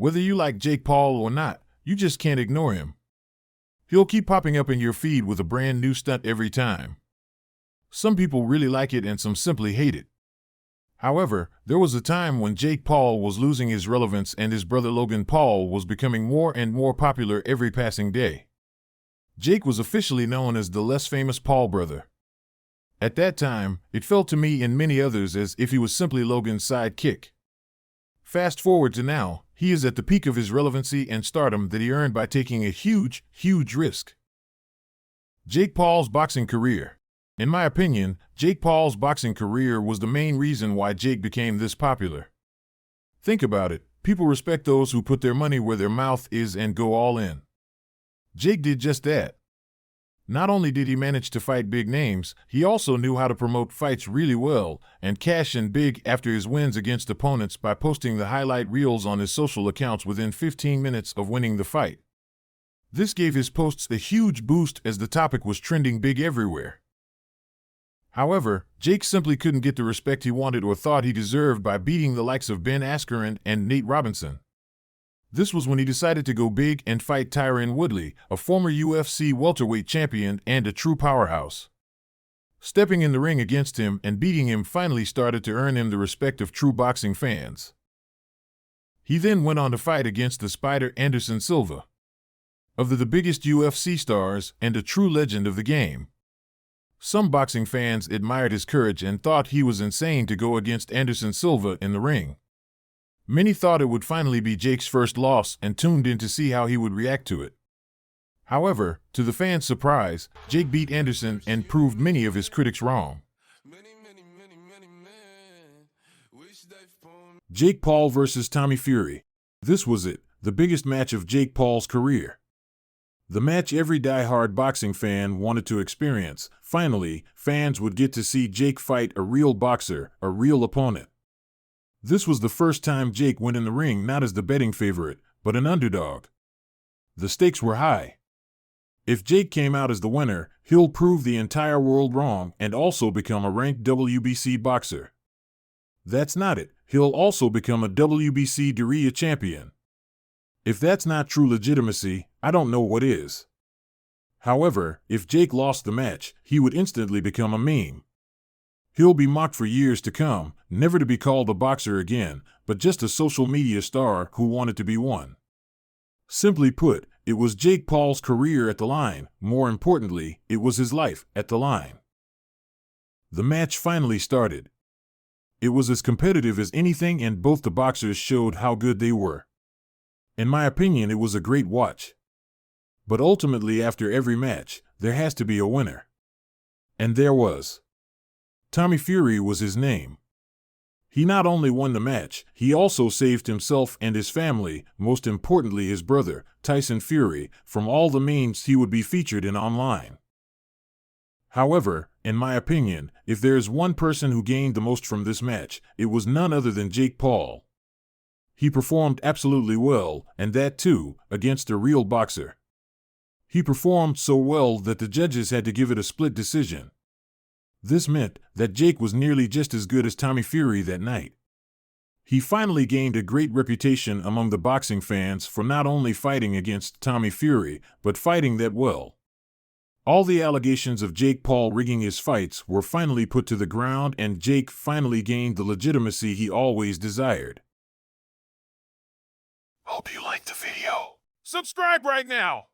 Whether you like Jake Paul or not, you just can't ignore him. He'll keep popping up in your feed with a brand new stunt every time. Some people really like it and some simply hate it. However, there was a time when Jake Paul was losing his relevance and his brother Logan Paul was becoming more and more popular every passing day. Jake was officially known as the less famous Paul brother. At that time, it felt to me and many others as if he was simply Logan's sidekick. Fast forward to now, he is at the peak of his relevancy and stardom that he earned by taking a huge risk. Jake Paul's boxing career. In my opinion, Jake Paul's boxing career was the main reason why Jake became this popular. Think about it, people respect those who put their money where their mouth is and go all in. Jake did just that. Not only did he manage to fight big names, he also knew how to promote fights really well and cash in big after his wins against opponents by posting the highlight reels on his social accounts within 15 minutes of winning the fight. This gave his posts a huge boost as the topic was trending big everywhere. However, Jake simply couldn't get the respect he wanted or thought he deserved by beating the likes of Ben Askren and Nate Robinson. This was when he decided to go big and fight Tyron Woodley, a former UFC welterweight champion and a true powerhouse. Stepping in the ring against him and beating him finally started to earn him the respect of true boxing fans. He then went on to fight against the Spider Anderson Silva, of the biggest UFC stars and a true legend of the game. Some boxing fans admired his courage and thought he was insane to go against Anderson Silva in the ring. Many thought it would finally be Jake's first loss and tuned in to see how he would react to it. However, to the fans' surprise, Jake beat Anderson and proved many of his critics wrong. Jake Paul versus Tommy Fury. This was it, the biggest match of Jake Paul's career. The match every die-hard boxing fan wanted to experience. Finally, fans would get to see Jake fight a real boxer, a real opponent. This was the first time Jake went in the ring not as the betting favorite, but an underdog. The stakes were high. If Jake came out as the winner, he'll prove the entire world wrong and also become a ranked WBC boxer. That's not it, he'll also become a WBC Diriyah champion. If that's not true legitimacy, I don't know what is. However, if Jake lost the match, he would instantly become a meme. He'll be mocked for years to come, never to be called a boxer again, but just a social media star who wanted to be one. Simply put, it was Jake Paul's career at the line. More importantly, it was his life at the line. The match finally started. It was as competitive as anything and both the boxers showed how good they were. In my opinion, it was a great watch. But ultimately, after every match, there has to be a winner. And there was. Tommy Fury was his name. He not only won the match, he also saved himself and his family, most importantly his brother, Tyson Fury, from all the memes he would be featured in online. However, in my opinion, if there is one person who gained the most from this match, it was none other than Jake Paul. He performed absolutely well, and that too, against a real boxer. He performed so well that the judges had to give it a split decision. This meant that Jake was nearly just as good as Tommy Fury that night. He finally gained a great reputation among the boxing fans for not only fighting against Tommy Fury, but fighting that well. All the allegations of Jake Paul rigging his fights were finally put to the ground and Jake finally gained the legitimacy he always desired. Hope you liked the video. Subscribe right now!